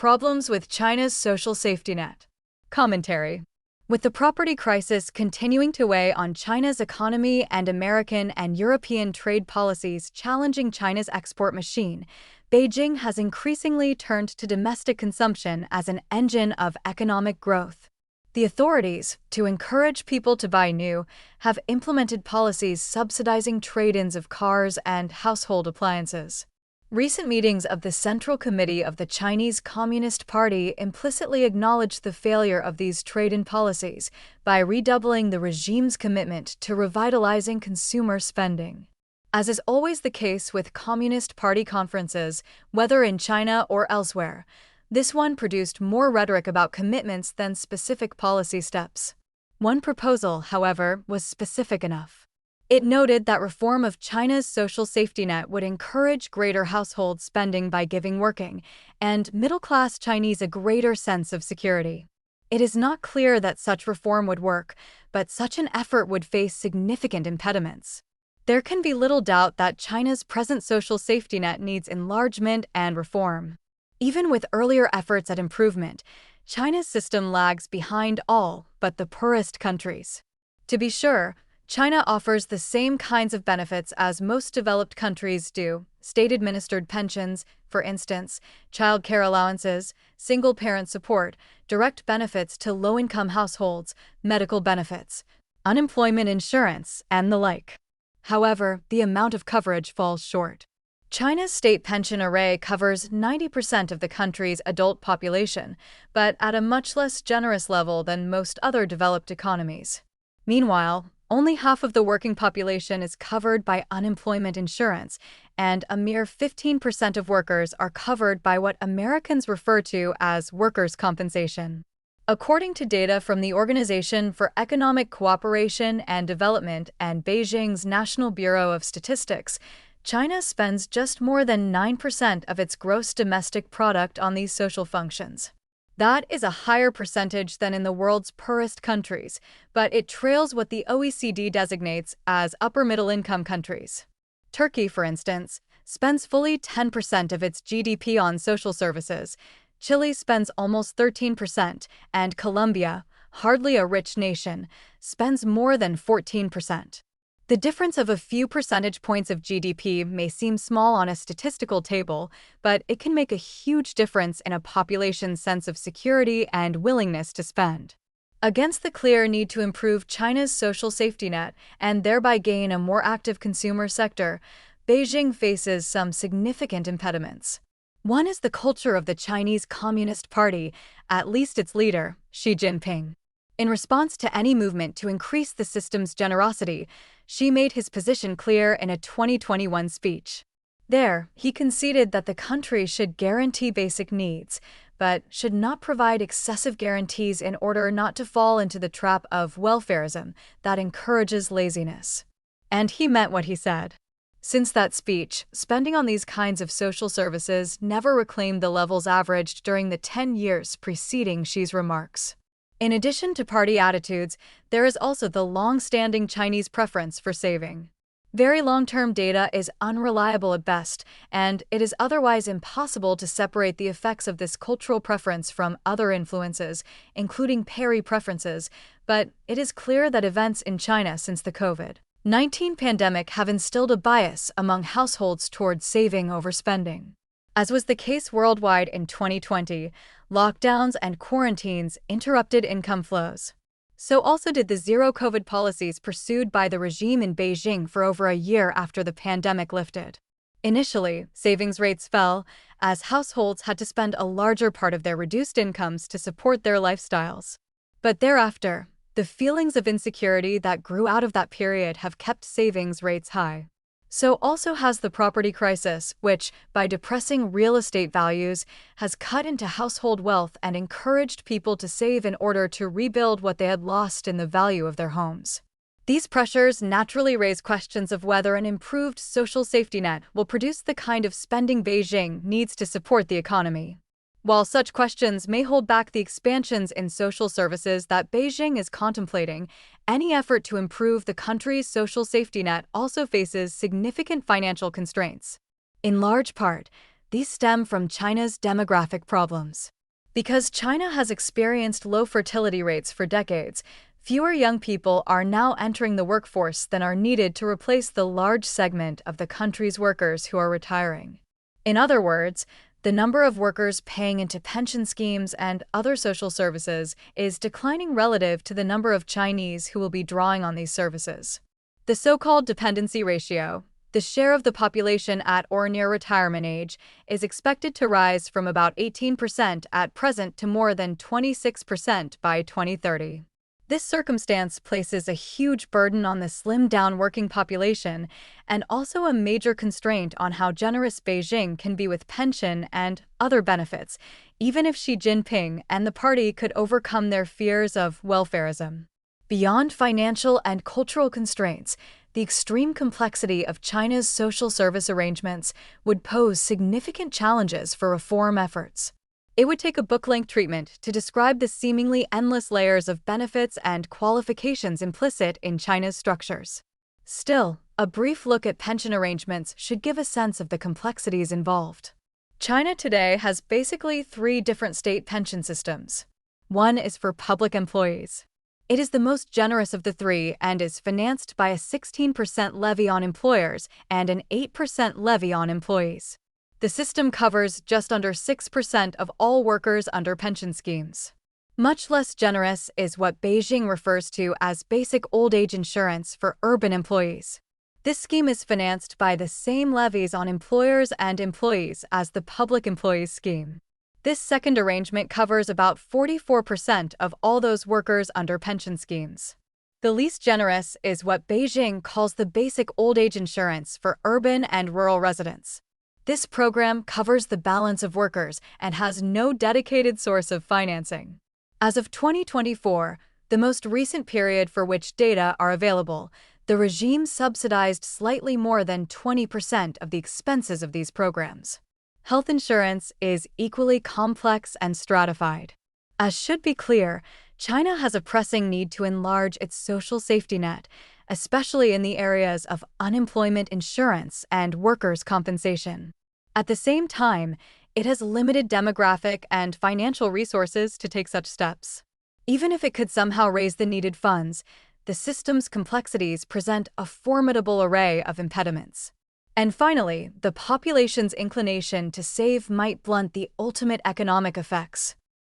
Problems with China's social safety net. Commentary. With the property crisis continuing to weigh on China's economy and American and European trade policies challenging China's export machine, Beijing has increasingly turned to domestic consumption as an engine of economic growth. The authorities, to encourage people to buy new, have implemented policies subsidizing trade-ins of cars and household appliances. Recent meetings of the Central Committee of the Chinese Communist Party implicitly acknowledged the failure of these trade-in policies by redoubling the regime's commitment to revitalizing consumer spending. As is always the case with Communist Party conferences, whether in China or elsewhere, this one produced more rhetoric about commitments than specific policy steps. One proposal, however, was specific enough. It noted that reform of China's social safety net would encourage greater household spending by giving working and middle-class Chinese a greater sense of security. It is not clear that such reform would work, but such an effort would face significant impediments. There can be little doubt that China's present social safety net needs enlargement and reform. Even with earlier efforts at improvement, China's system lags behind all but the poorest countries. To be sure, China offers the same kinds of benefits as most developed countries do: state-administered pensions, for instance, child care allowances, single-parent support, direct benefits to low-income households, medical benefits, unemployment insurance, and the like. However, the amount of coverage falls short. China's state pension array covers 90% of the country's adult population, but at a much less generous level than most other developed economies. Meanwhile, only half of the working population is covered by unemployment insurance, and a mere 15% of workers are covered by what Americans refer to as workers' compensation. According to data from the Organization for Economic Cooperation and Development and Beijing's National Bureau of Statistics, China spends just more than 9% of its gross domestic product on these social functions. That is a higher percentage than in the world's poorest countries, but it trails what the OECD designates as upper-middle-income countries. Turkey, for instance, spends fully 10% of its GDP on social services. Chile spends almost 13%, and Colombia, hardly a rich nation, spends more than 14%. The difference of a few percentage points of GDP may seem small on a statistical table, but it can make a huge difference in a population's sense of security and willingness to spend. Against the clear need to improve China's social safety net and thereby gain a more active consumer sector, Beijing faces some significant impediments. One is the culture of the Chinese Communist Party, at least its leader, Xi Jinping. In response to any movement to increase the system's generosity, Xi made his position clear in a 2021 speech. There, he conceded that the country should guarantee basic needs, but should not provide excessive guarantees in order not to fall into the trap of welfarism that encourages laziness. And he meant what he said. Since that speech, spending on these kinds of social services never reclaimed the levels averaged during the 10 years preceding Xi's remarks. In addition to party attitudes, there is also the long-standing Chinese preference for saving. Very long-term data is unreliable at best, and it is otherwise impossible to separate the effects of this cultural preference from other influences, including peri preferences, but it is clear that events in China since the COVID-19 pandemic have instilled a bias among households toward saving over spending. As was the case worldwide in 2020, lockdowns and quarantines interrupted income flows. So also did the zero-COVID policies pursued by the regime in Beijing for over a year after the pandemic lifted. Initially, savings rates fell, as households had to spend a larger part of their reduced incomes to support their lifestyles. But thereafter, the feelings of insecurity that grew out of that period have kept savings rates high. So also has the property crisis, which, by depressing real estate values, has cut into household wealth and encouraged people to save in order to rebuild what they had lost in the value of their homes. These pressures naturally raise questions of whether an improved social safety net will produce the kind of spending Beijing needs to support the economy. While such questions may hold back the expansions in social services that Beijing is contemplating, any effort to improve the country's social safety net also faces significant financial constraints. In large part, These stem from China's demographic problems. Because China has experienced low fertility rates for decades, fewer young people are now entering the workforce than are needed to replace the large segment of the country's workers who are retiring. In other words, the number of workers paying into pension schemes and other social services is declining relative to the number of Chinese who will be drawing on these services. The so-called dependency ratio, the share of the population at or near retirement age, is expected to rise from about 18% at present to more than 26% by 2030. This circumstance places a huge burden on the slimmed-down working population and also a major constraint on how generous Beijing can be with pension and other benefits, even if Xi Jinping and the party could overcome their fears of welfarism. Beyond financial and cultural constraints, the extreme complexity of China's social service arrangements would pose significant challenges for reform efforts. It would take a book-length treatment to describe the seemingly endless layers of benefits and qualifications implicit in China's structures. Still, a brief look at pension arrangements should give a sense of the complexities involved. China today has basically 3 different state pension systems. One is for public employees. It is the most generous of the 3 and is financed by a 16% levy on employers and an 8% levy on employees. The system covers just under 6% of all workers under pension schemes. Much less generous is what Beijing refers to as basic old age insurance for urban employees. This scheme is financed by the same levies on employers and employees as the public employees scheme. This second arrangement covers about 44% of all those workers under pension schemes. The least generous is what Beijing calls the basic old age insurance for urban and rural residents. This program covers the balance of workers and has no dedicated source of financing. As of 2024, the most recent period for which data are available, the regime subsidized slightly more than 20% of the expenses of these programs. Health insurance is equally complex and stratified. As should be clear, China has a pressing need to enlarge its social safety net, especially in the areas of unemployment insurance and workers' compensation. At the same time, it has limited demographic and financial resources to take such steps. Even if it could somehow raise the needed funds, the system's complexities present a formidable array of impediments. And finally, the population's inclination to save might blunt the ultimate economic effects.